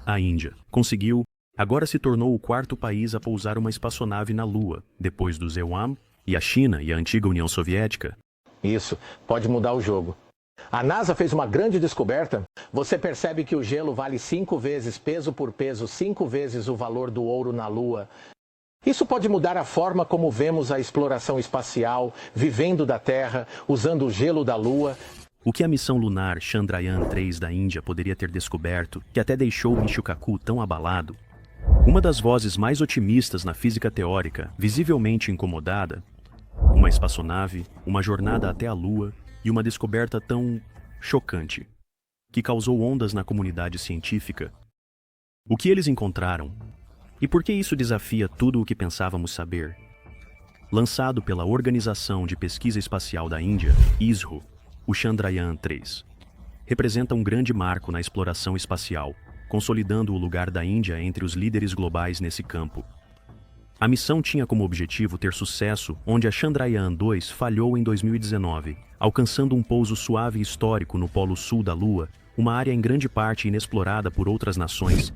A Índia conseguiu, agora se tornou o quarto país a pousar uma espaçonave na Lua, depois do EUAM e a China e a antiga União Soviética. Isso pode mudar o jogo. A NASA fez uma grande descoberta. Você percebe que o gelo vale 5 vezes, peso por peso, 5 vezes o valor do ouro na Lua. Isso pode mudar a forma como vemos a exploração espacial, vivendo da Terra, usando o gelo da Lua. O que a missão lunar Chandrayaan-3 da Índia poderia ter descoberto, que até deixou Michio Kaku tão abalado? Uma das vozes mais otimistas na física teórica, visivelmente incomodada, uma espaçonave, uma jornada até a Lua e uma descoberta tão chocante, que causou ondas na comunidade científica. O que eles encontraram? E por que isso desafia tudo o que pensávamos saber? Lançado pela Organização de Pesquisa Espacial da Índia, ISRO, o Chandrayaan-3 representa um grande marco na exploração espacial, consolidando o lugar da Índia entre os líderes globais nesse campo. A missão tinha como objetivo ter sucesso onde a Chandrayaan-2 falhou em 2019, alcançando um pouso suave e histórico no Polo Sul da Lua, uma área em grande parte inexplorada por outras nações.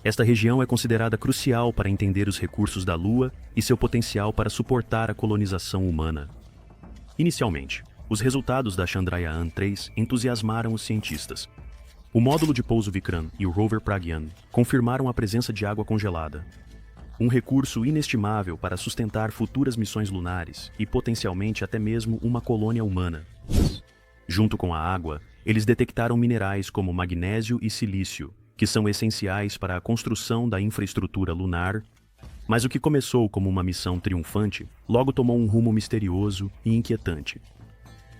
Esta região é considerada crucial para entender os recursos da Lua e seu potencial para suportar a colonização humana. Inicialmente, os resultados da Chandrayaan-3 entusiasmaram os cientistas. O módulo de pouso Vikram e o rover Pragyan confirmaram a presença de água congelada, um recurso inestimável para sustentar futuras missões lunares e potencialmente até mesmo uma colônia humana. Junto com a água, eles detectaram minerais como magnésio e silício, que são essenciais para a construção da infraestrutura lunar, mas o que começou como uma missão triunfante logo tomou um rumo misterioso e inquietante.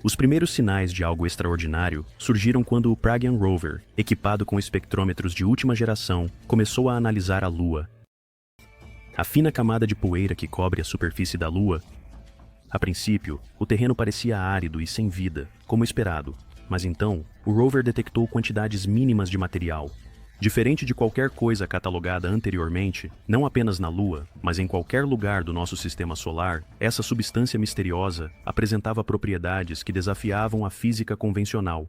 Os primeiros sinais de algo extraordinário surgiram quando o Pragyan Rover, equipado com espectrômetros de última geração, começou a analisar a Lua. A fina camada de poeira que cobre a superfície da Lua. A princípio, o terreno parecia árido e sem vida, como esperado, mas então, o rover detectou quantidades mínimas de material. Diferente de qualquer coisa catalogada anteriormente, não apenas na Lua, mas em qualquer lugar do nosso sistema solar, essa substância misteriosa apresentava propriedades que desafiavam a física convencional.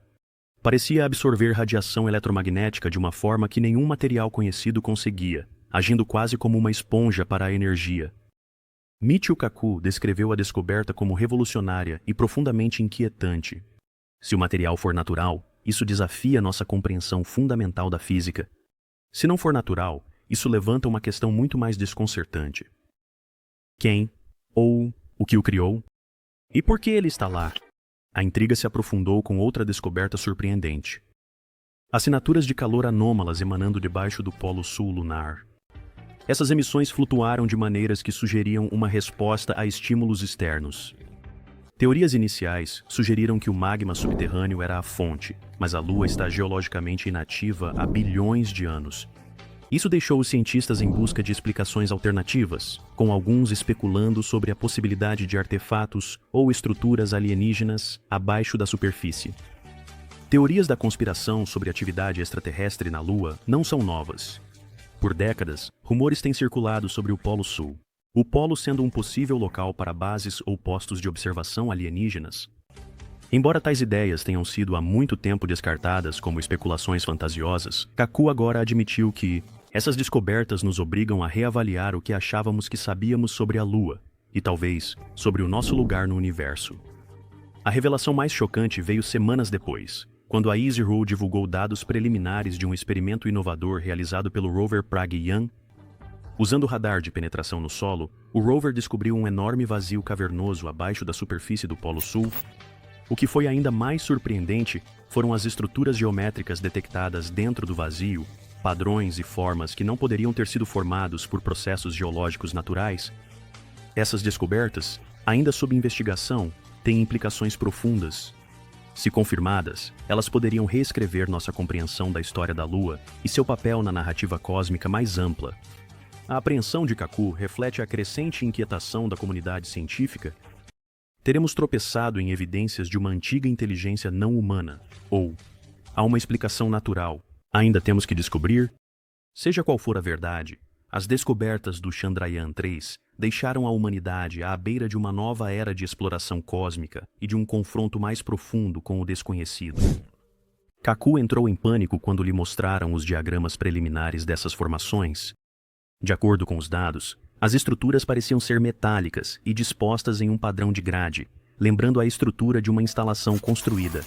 Parecia absorver radiação eletromagnética de uma forma que nenhum material conhecido conseguia, agindo quase como uma esponja para a energia. Michio Kaku descreveu a descoberta como revolucionária e profundamente inquietante. Se o material for natural, isso desafia nossa compreensão fundamental da física. Se não for natural, isso levanta uma questão muito mais desconcertante. Quem, ou o que o criou? E por que ele está lá? A intriga se aprofundou com outra descoberta surpreendente. Assinaturas de calor anômalas emanando debaixo do Polo Sul lunar. Essas emissões flutuaram de maneiras que sugeriam uma resposta a estímulos externos. Teorias iniciais sugeriram que o magma subterrâneo era a fonte, mas a Lua está geologicamente inativa há bilhões de anos. Isso deixou os cientistas em busca de explicações alternativas, com alguns especulando sobre a possibilidade de artefatos ou estruturas alienígenas abaixo da superfície. Teorias da conspiração sobre atividade extraterrestre na Lua não são novas. Por décadas, rumores têm circulado sobre o Polo Sul, o polo sendo um possível local para bases ou postos de observação alienígenas. Embora tais ideias tenham sido há muito tempo descartadas como especulações fantasiosas, Kaku agora admitiu que essas descobertas nos obrigam a reavaliar o que achávamos que sabíamos sobre a Lua e talvez sobre o nosso lugar no universo. A revelação mais chocante veio semanas depois, quando a ISRO divulgou dados preliminares de um experimento inovador realizado pelo rover Pragyan. Usando o radar de penetração no solo, o rover descobriu um enorme vazio cavernoso abaixo da superfície do Polo Sul. O que foi ainda mais surpreendente foram as estruturas geométricas detectadas dentro do vazio, padrões e formas que não poderiam ter sido formados por processos geológicos naturais. Essas descobertas, ainda sob investigação, têm implicações profundas. Se confirmadas, elas poderiam reescrever nossa compreensão da história da Lua e seu papel na narrativa cósmica mais ampla. A apreensão de Kaku reflete a crescente inquietação da comunidade científica. Teremos tropeçado em evidências de uma antiga inteligência não humana, ou há uma explicação natural. Ainda temos que descobrir? Seja qual for a verdade, as descobertas do Chandrayaan-3 deixaram a humanidade à beira de uma nova era de exploração cósmica e de um confronto mais profundo com o desconhecido. Kaku entrou em pânico quando lhe mostraram os diagramas preliminares dessas formações. De acordo com os dados, as estruturas pareciam ser metálicas e dispostas em um padrão de grade, lembrando a estrutura de uma instalação construída.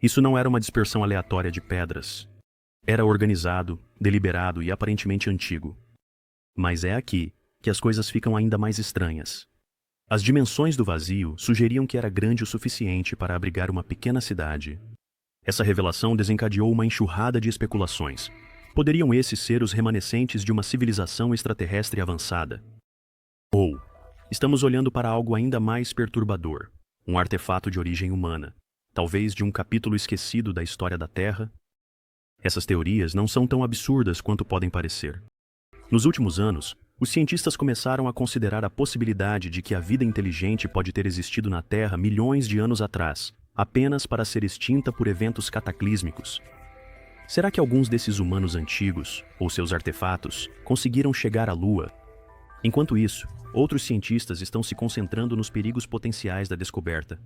Isso não era uma dispersão aleatória de pedras. Era organizado, deliberado e aparentemente antigo. Mas é aqui que as coisas ficam ainda mais estranhas. As dimensões do vazio sugeriam que era grande o suficiente para abrigar uma pequena cidade. Essa revelação desencadeou uma enxurrada de especulações. Poderiam esses ser os remanescentes de uma civilização extraterrestre avançada? Ou estamos olhando para algo ainda mais perturbador, um artefato de origem humana, talvez de um capítulo esquecido da história da Terra? Essas teorias não são tão absurdas quanto podem parecer. Nos últimos anos, os cientistas começaram a considerar a possibilidade de que a vida inteligente pode ter existido na Terra milhões de anos atrás, apenas para ser extinta por eventos cataclísmicos. Será que alguns desses humanos antigos, ou seus artefatos, conseguiram chegar à Lua? Enquanto isso, outros cientistas estão se concentrando nos perigos potenciais da descoberta.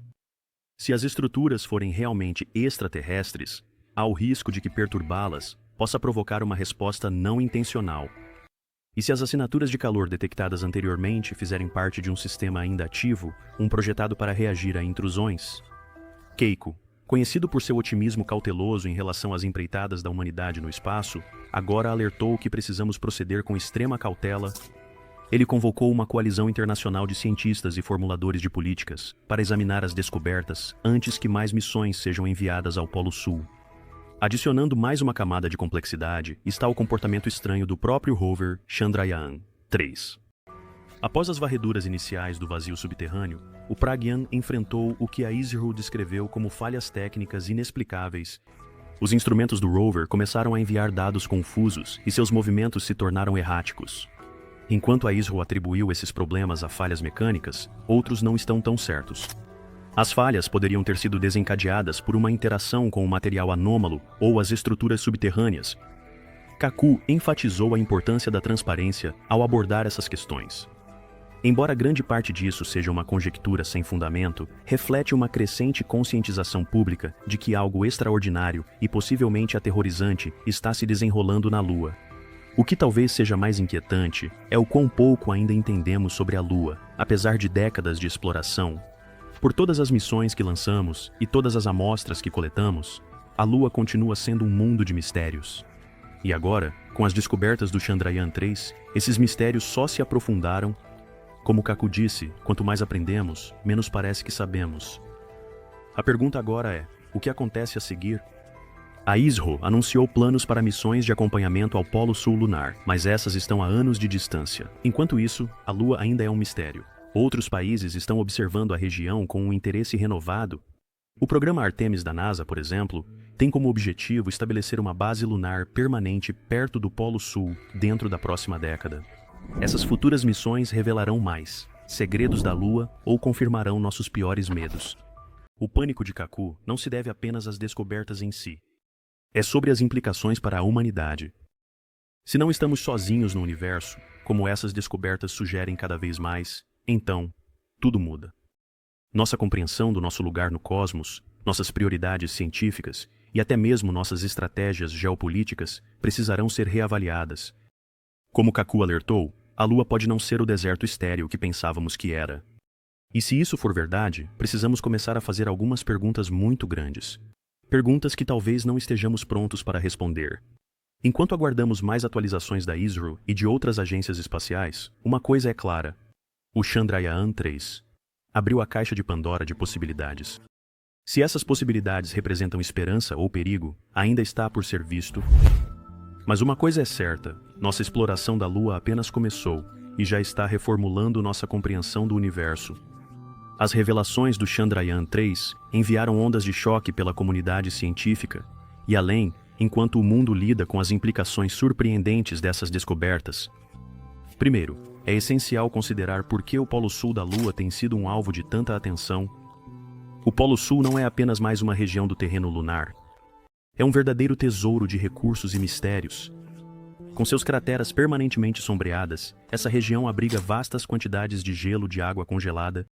Se as estruturas forem realmente extraterrestres, há o risco de que perturbá-las possa provocar uma resposta não intencional. E se as assinaturas de calor detectadas anteriormente fizerem parte de um sistema ainda ativo, um projetado para reagir a intrusões? Keiko, conhecido por seu otimismo cauteloso em relação às empreitadas da humanidade no espaço, agora alertou que precisamos proceder com extrema cautela. Ele convocou uma coalizão internacional de cientistas e formuladores de políticas para examinar as descobertas antes que mais missões sejam enviadas ao Polo Sul. Adicionando mais uma camada de complexidade está o comportamento estranho do próprio rover Chandrayaan-3. Após as varreduras iniciais do vazio subterrâneo, o Pragyan enfrentou o que a ISRO descreveu como falhas técnicas inexplicáveis. Os instrumentos do rover começaram a enviar dados confusos e seus movimentos se tornaram erráticos. Enquanto a ISRO atribuiu esses problemas a falhas mecânicas, outros não estão tão certos. As falhas poderiam ter sido desencadeadas por uma interação com o material anômalo ou as estruturas subterrâneas. Kaku enfatizou a importância da transparência ao abordar essas questões. Embora grande parte disso seja uma conjectura sem fundamento, reflete uma crescente conscientização pública de que algo extraordinário e possivelmente aterrorizante está se desenrolando na Lua. O que talvez seja mais inquietante é o quão pouco ainda entendemos sobre a Lua, apesar de décadas de exploração. Por todas as missões que lançamos e todas as amostras que coletamos, a Lua continua sendo um mundo de mistérios. E agora, com as descobertas do Chandrayaan-3, esses mistérios só se aprofundaram. Como Kaku disse, quanto mais aprendemos, menos parece que sabemos. A pergunta agora é, o que acontece a seguir? A ISRO anunciou planos para missões de acompanhamento ao Polo Sul lunar, mas essas estão a anos de distância. Enquanto isso, a Lua ainda é um mistério. Outros países estão observando a região com um interesse renovado. O programa Artemis da NASA, por exemplo, tem como objetivo estabelecer uma base lunar permanente perto do Polo Sul dentro da próxima década. Essas futuras missões revelarão mais segredos da Lua ou confirmarão nossos piores medos. O pânico de Kaku não se deve apenas às descobertas em si. É sobre as implicações para a humanidade. Se não estamos sozinhos no universo, como essas descobertas sugerem cada vez mais, então, tudo muda. Nossa compreensão do nosso lugar no cosmos, nossas prioridades científicas e até mesmo nossas estratégias geopolíticas precisarão ser reavaliadas. Como Kaku alertou, a Lua pode não ser o deserto estéril que pensávamos que era. E se isso for verdade, precisamos começar a fazer algumas perguntas muito grandes. Perguntas que talvez não estejamos prontos para responder. Enquanto aguardamos mais atualizações da ISRO e de outras agências espaciais, uma coisa é clara. O Chandrayaan-3 abriu a caixa de Pandora de possibilidades. Se essas possibilidades representam esperança ou perigo, ainda está por ser visto. Mas uma coisa é certa, nossa exploração da Lua apenas começou e já está reformulando nossa compreensão do universo. As revelações do Chandrayaan-3 enviaram ondas de choque pela comunidade científica e além, enquanto o mundo lida com as implicações surpreendentes dessas descobertas. Primeiro, é essencial considerar por que o Polo Sul da Lua tem sido um alvo de tanta atenção. O Polo Sul não é apenas mais uma região do terreno lunar. É um verdadeiro tesouro de recursos e mistérios. Com seus crateras permanentemente sombreadas, essa região abriga vastas quantidades de gelo de água congelada,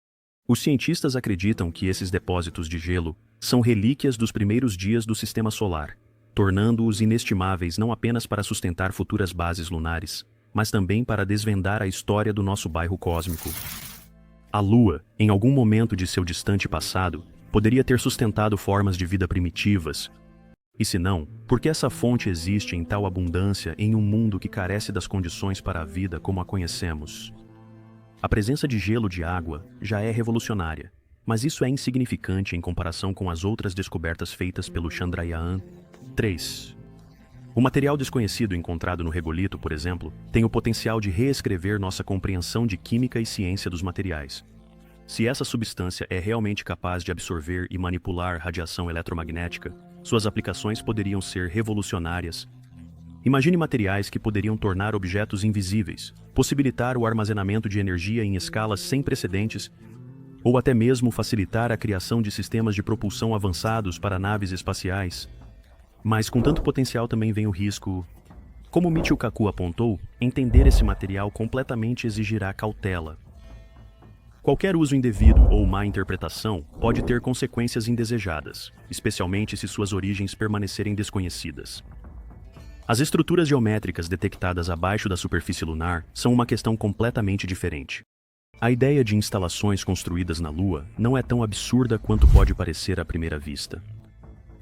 Os cientistas acreditam que esses depósitos de gelo são relíquias dos primeiros dias do Sistema Solar, tornando-os inestimáveis não apenas para sustentar futuras bases lunares, mas também para desvendar a história do nosso bairro cósmico. A Lua, em algum momento de seu distante passado, poderia ter sustentado formas de vida primitivas. E se não, por que essa fonte existe em tal abundância em um mundo que carece das condições para a vida como a conhecemos? A presença de gelo de água já é revolucionária, mas isso é insignificante em comparação com as outras descobertas feitas pelo Chandrayaan-3. O material desconhecido encontrado no regolito, por exemplo, tem o potencial de reescrever nossa compreensão de química e ciência dos materiais. Se essa substância é realmente capaz de absorver e manipular radiação eletromagnética, suas aplicações poderiam ser revolucionárias. Imagine materiais que poderiam tornar objetos invisíveis, possibilitar o armazenamento de energia em escalas sem precedentes, ou até mesmo facilitar a criação de sistemas de propulsão avançados para naves espaciais. Mas com tanto potencial também vem o risco. Como Michio Kaku apontou, entender esse material completamente exigirá cautela. Qualquer uso indevido ou má interpretação pode ter consequências indesejadas, especialmente se suas origens permanecerem desconhecidas. As estruturas geométricas detectadas abaixo da superfície lunar são uma questão completamente diferente. A ideia de instalações construídas na Lua não é tão absurda quanto pode parecer à primeira vista.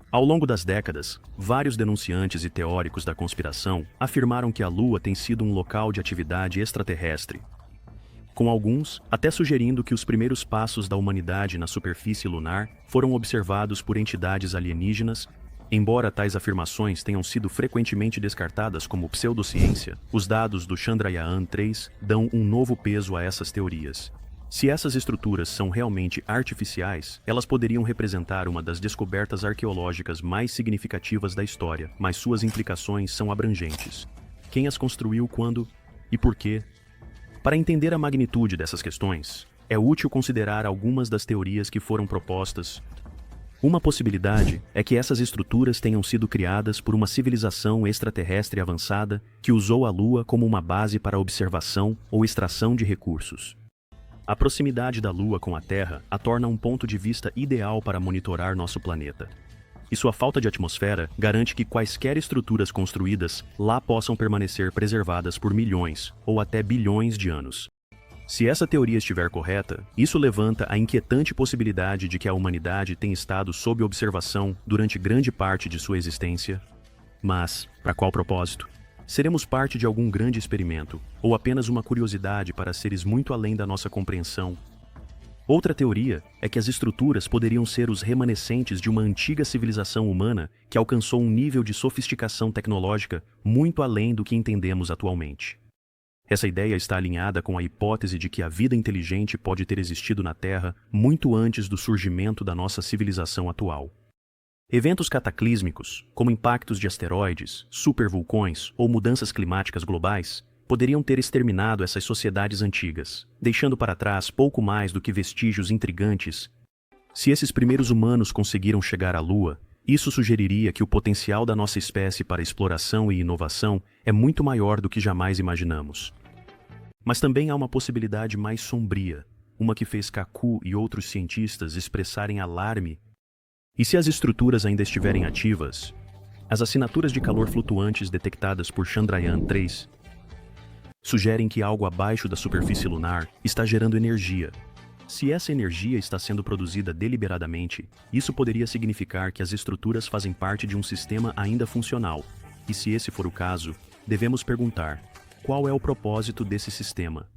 Ao longo das décadas, vários denunciantes e teóricos da conspiração afirmaram que a Lua tem sido um local de atividade extraterrestre, com alguns até sugerindo que os primeiros passos da humanidade na superfície lunar foram observados por entidades alienígenas. Embora tais afirmações tenham sido frequentemente descartadas como pseudociência, os dados do Chandrayaan-3 dão um novo peso a essas teorias. Se essas estruturas são realmente artificiais, elas poderiam representar uma das descobertas arqueológicas mais significativas da história, mas suas implicações são abrangentes. Quem as construiu, quando e por quê? Para entender a magnitude dessas questões, é útil considerar algumas das teorias que foram propostas. Uma possibilidade é que essas estruturas tenham sido criadas por uma civilização extraterrestre avançada que usou a Lua como uma base para observação ou extração de recursos. A proximidade da Lua com a Terra a torna um ponto de vista ideal para monitorar nosso planeta. E sua falta de atmosfera garante que quaisquer estruturas construídas lá possam permanecer preservadas por milhões ou até bilhões de anos. Se essa teoria estiver correta, isso levanta a inquietante possibilidade de que a humanidade tenha estado sob observação durante grande parte de sua existência. Mas, para qual propósito? Seremos parte de algum grande experimento, ou apenas uma curiosidade para seres muito além da nossa compreensão? Outra teoria é que as estruturas poderiam ser os remanescentes de uma antiga civilização humana que alcançou um nível de sofisticação tecnológica muito além do que entendemos atualmente. Essa ideia está alinhada com a hipótese de que a vida inteligente pode ter existido na Terra muito antes do surgimento da nossa civilização atual. Eventos cataclísmicos, como impactos de asteroides, supervulcões ou mudanças climáticas globais, poderiam ter exterminado essas sociedades antigas, deixando para trás pouco mais do que vestígios intrigantes. Se esses primeiros humanos conseguiram chegar à Lua, isso sugeriria que o potencial da nossa espécie para exploração e inovação é muito maior do que jamais imaginamos. Mas também há uma possibilidade mais sombria, uma que fez Kaku e outros cientistas expressarem alarme. E se as estruturas ainda estiverem ativas, as assinaturas de calor flutuantes detectadas por Chandrayaan-3 sugerem que algo abaixo da superfície lunar está gerando energia. Se essa energia está sendo produzida deliberadamente, isso poderia significar que as estruturas fazem parte de um sistema ainda funcional. E se esse for o caso, devemos perguntar: qual é o propósito desse sistema?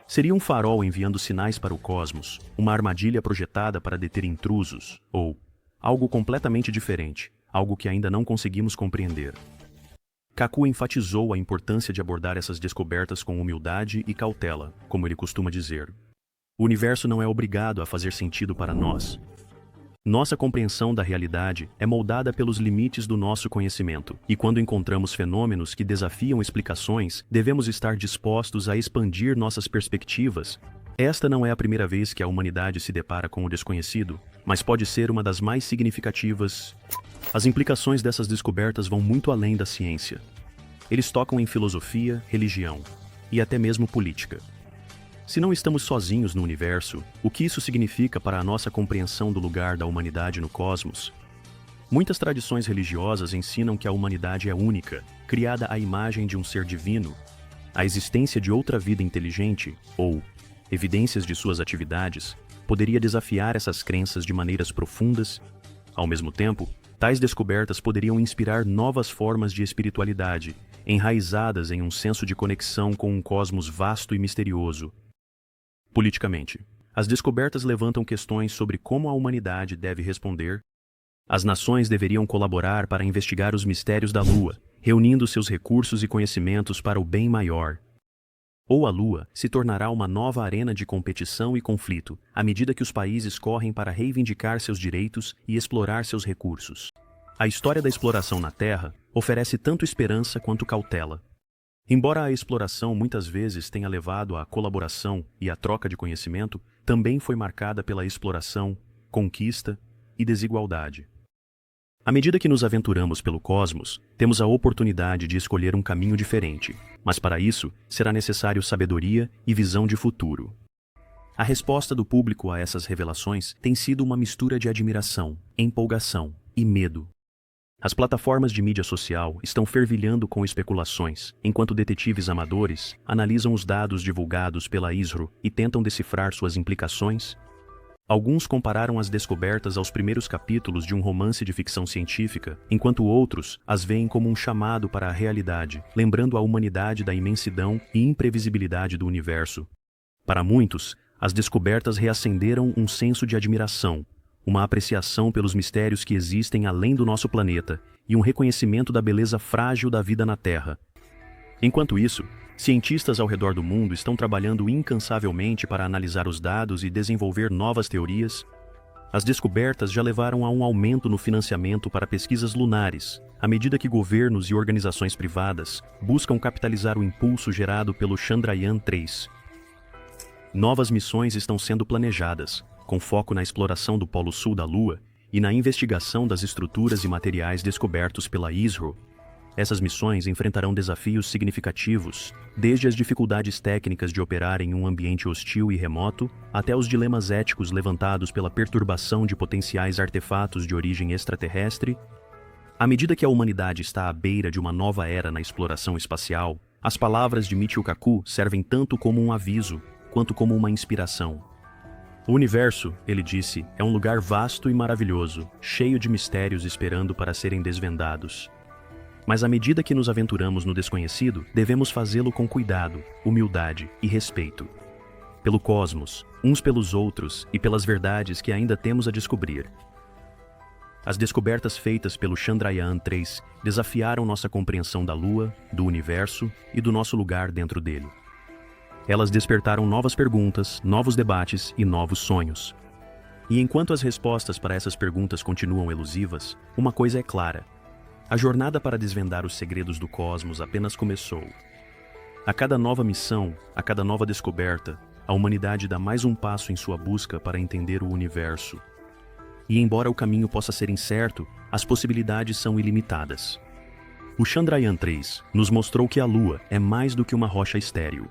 Seria um farol enviando sinais para o cosmos, uma armadilha projetada para deter intrusos, ou algo completamente diferente, algo que ainda não conseguimos compreender? Kaku enfatizou a importância de abordar essas descobertas com humildade e cautela, como ele costuma dizer. O universo não é obrigado a fazer sentido para nós. Nossa compreensão da realidade é moldada pelos limites do nosso conhecimento, e quando encontramos fenômenos que desafiam explicações, devemos estar dispostos a expandir nossas perspectivas. Esta não é a primeira vez que a humanidade se depara com o desconhecido, mas pode ser uma das mais significativas. As implicações dessas descobertas vão muito além da ciência. Eles tocam em filosofia, religião e até mesmo política. Se não estamos sozinhos no universo, o que isso significa para a nossa compreensão do lugar da humanidade no cosmos? Muitas tradições religiosas ensinam que a humanidade é única, criada à imagem de um ser divino. A existência de outra vida inteligente, ou evidências de suas atividades, poderia desafiar essas crenças de maneiras profundas. Ao mesmo tempo, tais descobertas poderiam inspirar novas formas de espiritualidade, enraizadas em um senso de conexão com um cosmos vasto e misterioso. Politicamente, as descobertas levantam questões sobre como a humanidade deve responder. As nações deveriam colaborar para investigar os mistérios da Lua, reunindo seus recursos e conhecimentos para o bem maior. Ou a Lua se tornará uma nova arena de competição e conflito, à medida que os países correm para reivindicar seus direitos e explorar seus recursos. A história da exploração na Terra oferece tanto esperança quanto cautela. Embora a exploração muitas vezes tenha levado à colaboração e à troca de conhecimento, também foi marcada pela exploração, conquista e desigualdade. À medida que nos aventuramos pelo cosmos, temos a oportunidade de escolher um caminho diferente, mas para isso será necessário sabedoria e visão de futuro. A resposta do público a essas revelações tem sido uma mistura de admiração, empolgação e medo. As plataformas de mídia social estão fervilhando com especulações, enquanto detetives amadores analisam os dados divulgados pela ISRO e tentam decifrar suas implicações. Alguns compararam as descobertas aos primeiros capítulos de um romance de ficção científica, enquanto outros as veem como um chamado para a realidade, lembrando a humanidade da imensidão e imprevisibilidade do universo. Para muitos, as descobertas reacenderam um senso de admiração, uma apreciação pelos mistérios que existem além do nosso planeta e um reconhecimento da beleza frágil da vida na Terra. Enquanto isso, cientistas ao redor do mundo estão trabalhando incansavelmente para analisar os dados e desenvolver novas teorias. As descobertas já levaram a um aumento no financiamento para pesquisas lunares, à medida que governos e organizações privadas buscam capitalizar o impulso gerado pelo Chandrayaan-3. Novas missões estão sendo planejadas, com foco na exploração do Polo Sul da Lua e na investigação das estruturas e materiais descobertos pela ISRO. Essas missões enfrentarão desafios significativos, desde as dificuldades técnicas de operar em um ambiente hostil e remoto, até os dilemas éticos levantados pela perturbação de potenciais artefatos de origem extraterrestre. À medida que a humanidade está à beira de uma nova era na exploração espacial, as palavras de Michio Kaku servem tanto como um aviso, quanto como uma inspiração. O universo, ele disse, é um lugar vasto e maravilhoso, cheio de mistérios esperando para serem desvendados. Mas à medida que nos aventuramos no desconhecido, devemos fazê-lo com cuidado, humildade e respeito. Pelo cosmos, uns pelos outros e pelas verdades que ainda temos a descobrir. As descobertas feitas pelo Chandrayaan-3 desafiaram nossa compreensão da Lua, do universo e do nosso lugar dentro dele. Elas despertaram novas perguntas, novos debates e novos sonhos. E enquanto as respostas para essas perguntas continuam elusivas, uma coisa é clara: a jornada para desvendar os segredos do cosmos apenas começou. A cada nova missão, a cada nova descoberta, a humanidade dá mais um passo em sua busca para entender o universo. E embora o caminho possa ser incerto, as possibilidades são ilimitadas. O Chandrayaan-3 nos mostrou que a Lua é mais do que uma rocha estéril.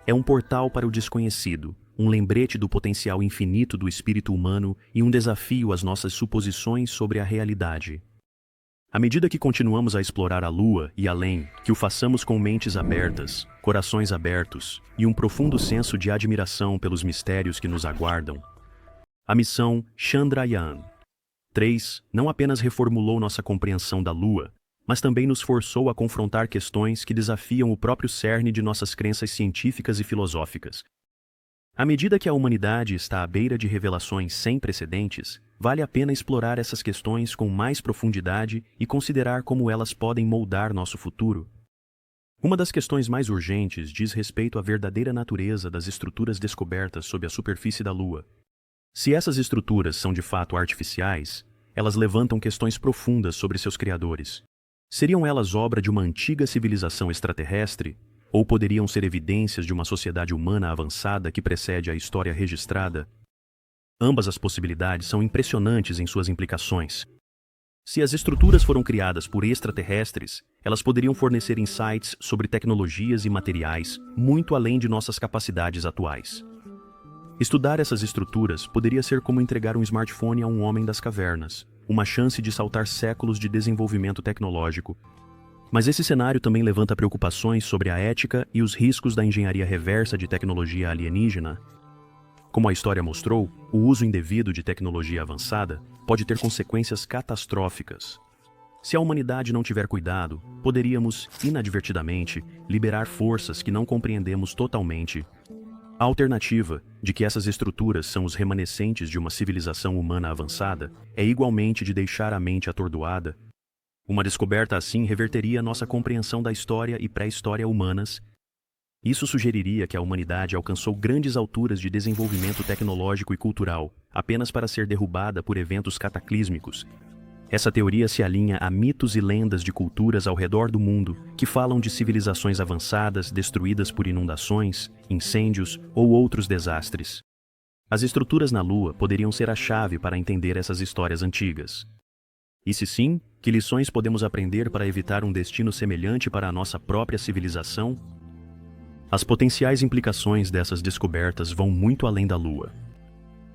É um portal para o desconhecido, um lembrete do potencial infinito do espírito humano e um desafio às nossas suposições sobre a realidade. À medida que continuamos a explorar a Lua e além, que o façamos com mentes abertas, corações abertos e um profundo senso de admiração pelos mistérios que nos aguardam. A missão Chandrayaan-3 não apenas reformulou nossa compreensão da Lua, mas também nos forçou a confrontar questões que desafiam o próprio cerne de nossas crenças científicas e filosóficas. À medida que a humanidade está à beira de revelações sem precedentes, vale a pena explorar essas questões com mais profundidade e considerar como elas podem moldar nosso futuro. Uma das questões mais urgentes diz respeito à verdadeira natureza das estruturas descobertas sob a superfície da Lua. Se essas estruturas são de fato artificiais, elas levantam questões profundas sobre seus criadores. Seriam elas obra de uma antiga civilização extraterrestre? Ou poderiam ser evidências de uma sociedade humana avançada que precede a história registrada? Ambas as possibilidades são impressionantes em suas implicações. Se as estruturas foram criadas por extraterrestres, elas poderiam fornecer insights sobre tecnologias e materiais muito além de nossas capacidades atuais. Estudar essas estruturas poderia ser como entregar um smartphone a um homem das cavernas, uma chance de saltar séculos de desenvolvimento tecnológico. Mas esse cenário também levanta preocupações sobre a ética e os riscos da engenharia reversa de tecnologia alienígena. Como a história mostrou, o uso indevido de tecnologia avançada pode ter consequências catastróficas. Se a humanidade não tiver cuidado, poderíamos, inadvertidamente, liberar forças que não compreendemos totalmente. A alternativa, de que essas estruturas são os remanescentes de uma civilização humana avançada, é igualmente de deixar a mente atordoada. Uma descoberta assim reverteria nossa compreensão da história e pré-história humanas. Isso sugeriria que a humanidade alcançou grandes alturas de desenvolvimento tecnológico e cultural, apenas para ser derrubada por eventos cataclísmicos. Essa teoria se alinha a mitos e lendas de culturas ao redor do mundo que falam de civilizações avançadas destruídas por inundações, incêndios ou outros desastres. As estruturas na Lua poderiam ser a chave para entender essas histórias antigas. E se sim, que lições podemos aprender para evitar um destino semelhante para a nossa própria civilização? As potenciais implicações dessas descobertas vão muito além da Lua.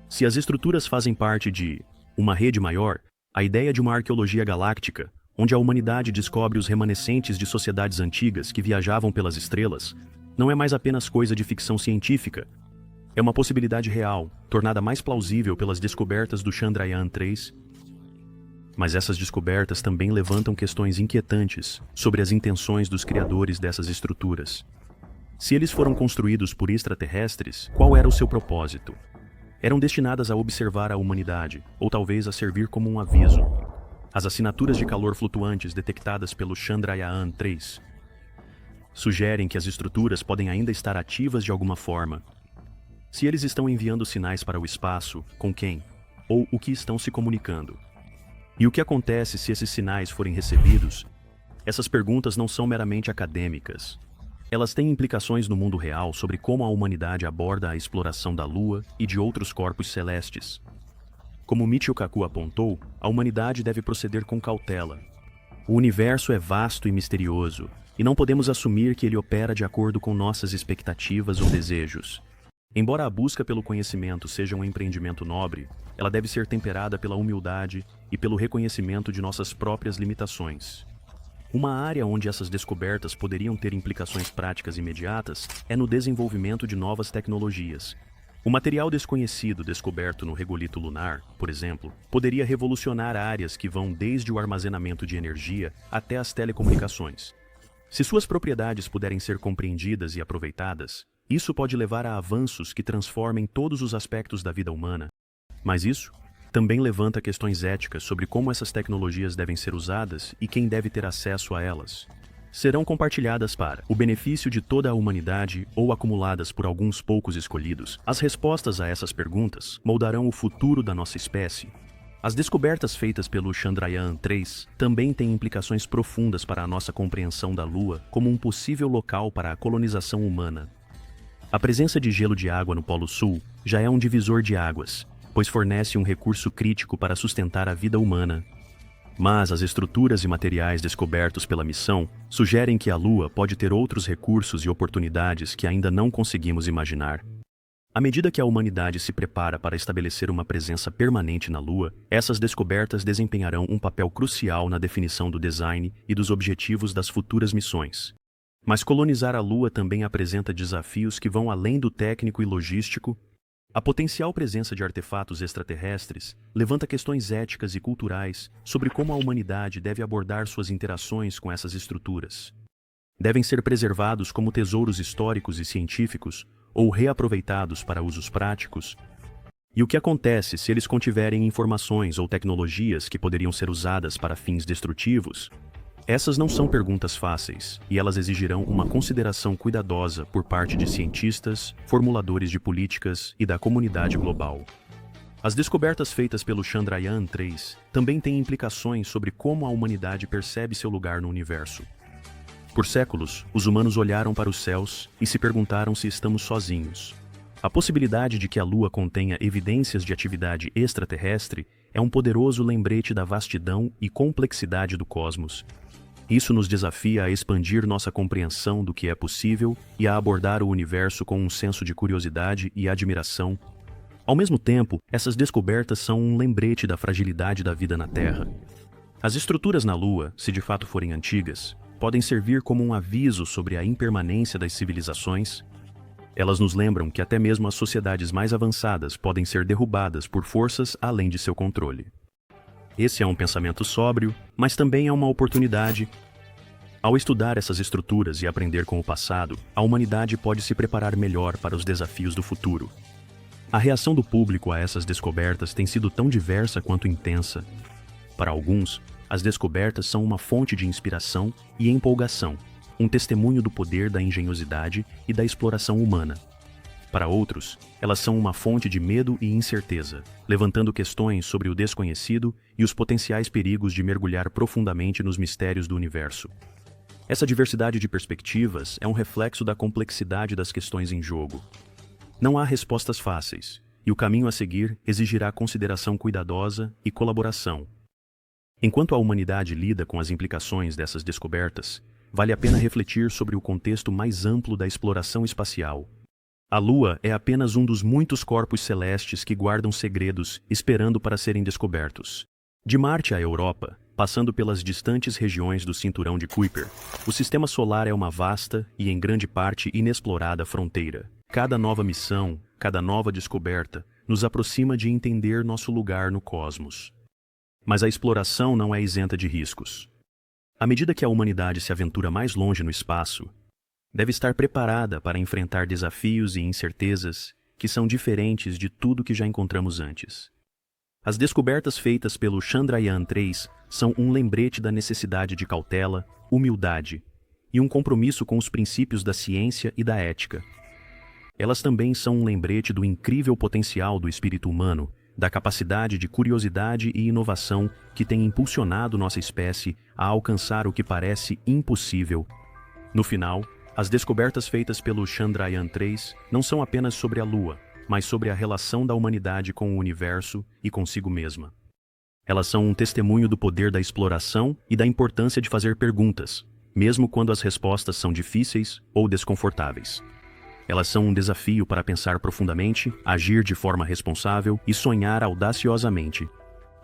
Se as estruturas fazem parte de uma rede maior, a ideia de uma arqueologia galáctica, onde a humanidade descobre os remanescentes de sociedades antigas que viajavam pelas estrelas, não é mais apenas coisa de ficção científica. É uma possibilidade real, tornada mais plausível pelas descobertas do Chandrayaan-3. Mas essas descobertas também levantam questões inquietantes sobre as intenções dos criadores dessas estruturas. Se eles foram construídos por extraterrestres, qual era o seu propósito? Eram destinadas a observar a humanidade, ou talvez a servir como um aviso. As assinaturas de calor flutuantes detectadas pelo Chandrayaan-3 sugerem que as estruturas podem ainda estar ativas de alguma forma. Se eles estão enviando sinais para o espaço, com quem? Ou o que estão se comunicando? E o que acontece se esses sinais forem recebidos? Essas perguntas não são meramente acadêmicas. Elas têm implicações no mundo real sobre como a humanidade aborda a exploração da Lua e de outros corpos celestes. Como Michio Kaku apontou, a humanidade deve proceder com cautela. O universo é vasto e misterioso, e não podemos assumir que ele opera de acordo com nossas expectativas ou desejos. Embora a busca pelo conhecimento seja um empreendimento nobre, ela deve ser temperada pela humildade e pelo reconhecimento de nossas próprias limitações. Uma área onde essas descobertas poderiam ter implicações práticas imediatas é no desenvolvimento de novas tecnologias. O material desconhecido descoberto no regolito lunar, por exemplo, poderia revolucionar áreas que vão desde o armazenamento de energia até as telecomunicações. Se suas propriedades puderem ser compreendidas e aproveitadas, isso pode levar a avanços que transformem todos os aspectos da vida humana. Mas isso também levanta questões éticas sobre como essas tecnologias devem ser usadas e quem deve ter acesso a elas. Serão compartilhadas para o benefício de toda a humanidade ou acumuladas por alguns poucos escolhidos? As respostas a essas perguntas moldarão o futuro da nossa espécie. As descobertas feitas pelo Chandrayaan-3 também têm implicações profundas para a nossa compreensão da Lua como um possível local para a colonização humana. A presença de gelo de água no Polo Sul já é um divisor de águas, pois fornece um recurso crítico para sustentar a vida humana. Mas as estruturas e materiais descobertos pela missão sugerem que a Lua pode ter outros recursos e oportunidades que ainda não conseguimos imaginar. À medida que a humanidade se prepara para estabelecer uma presença permanente na Lua, essas descobertas desempenharão um papel crucial na definição do design e dos objetivos das futuras missões. Mas colonizar a Lua também apresenta desafios que vão além do técnico e logístico. A potencial presença de artefatos extraterrestres levanta questões éticas e culturais sobre como a humanidade deve abordar suas interações com essas estruturas. Devem ser preservados como tesouros históricos e científicos ou reaproveitados para usos práticos? E o que acontece se eles contiverem informações ou tecnologias que poderiam ser usadas para fins destrutivos? Essas não são perguntas fáceis, e elas exigirão uma consideração cuidadosa por parte de cientistas, formuladores de políticas e da comunidade global. As descobertas feitas pelo Chandrayaan-3 também têm implicações sobre como a humanidade percebe seu lugar no universo. Por séculos, os humanos olharam para os céus e se perguntaram se estamos sozinhos. A possibilidade de que a Lua contenha evidências de atividade extraterrestre é um poderoso lembrete da vastidão e complexidade do cosmos. Isso nos desafia a expandir nossa compreensão do que é possível e a abordar o universo com um senso de curiosidade e admiração. Ao mesmo tempo, essas descobertas são um lembrete da fragilidade da vida na Terra. As estruturas na Lua, se de fato forem antigas, podem servir como um aviso sobre a impermanência das civilizações. Elas nos lembram que até mesmo as sociedades mais avançadas podem ser derrubadas por forças além de seu controle. Esse é um pensamento sóbrio, mas também é uma oportunidade. Ao estudar essas estruturas e aprender com o passado, a humanidade pode se preparar melhor para os desafios do futuro. A reação do público a essas descobertas tem sido tão diversa quanto intensa. Para alguns, as descobertas são uma fonte de inspiração e empolgação, um testemunho do poder da engenhosidade e da exploração humana. Para outros, elas são uma fonte de medo e incerteza, levantando questões sobre o desconhecido e os potenciais perigos de mergulhar profundamente nos mistérios do universo. Essa diversidade de perspectivas é um reflexo da complexidade das questões em jogo. Não há respostas fáceis, e o caminho a seguir exigirá consideração cuidadosa e colaboração. Enquanto a humanidade lida com as implicações dessas descobertas, vale a pena refletir sobre o contexto mais amplo da exploração espacial. A Lua é apenas um dos muitos corpos celestes que guardam segredos esperando para serem descobertos. De Marte à Europa, passando pelas distantes regiões do cinturão de Kuiper, o sistema solar é uma vasta e, em grande parte, inexplorada fronteira. Cada nova missão, cada nova descoberta, nos aproxima de entender nosso lugar no cosmos. Mas a exploração não é isenta de riscos. À medida que a humanidade se aventura mais longe no espaço, deve estar preparada para enfrentar desafios e incertezas que são diferentes de tudo que já encontramos antes. As descobertas feitas pelo Chandrayaan-3 são um lembrete da necessidade de cautela, humildade e um compromisso com os princípios da ciência e da ética. Elas também são um lembrete do incrível potencial do espírito humano, da capacidade de curiosidade e inovação que tem impulsionado nossa espécie a alcançar o que parece impossível. No final, as descobertas feitas pelo Chandrayaan-3 não são apenas sobre a Lua, mas sobre a relação da humanidade com o universo e consigo mesma. Elas são um testemunho do poder da exploração e da importância de fazer perguntas, mesmo quando as respostas são difíceis ou desconfortáveis. Elas são um desafio para pensar profundamente, agir de forma responsável e sonhar audaciosamente.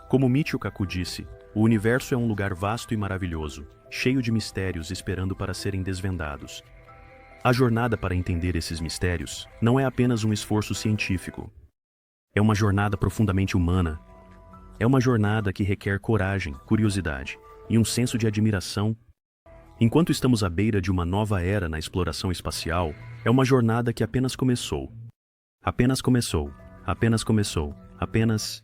Como Michio Kaku disse, o universo é um lugar vasto e maravilhoso, cheio de mistérios esperando para serem desvendados. A jornada para entender esses mistérios não é apenas um esforço científico. É uma jornada profundamente humana. É uma jornada que requer coragem, curiosidade e um senso de admiração. Enquanto estamos à beira de uma nova era na exploração espacial, é uma jornada que apenas começou. Apenas começou. Apenas começou. Apenas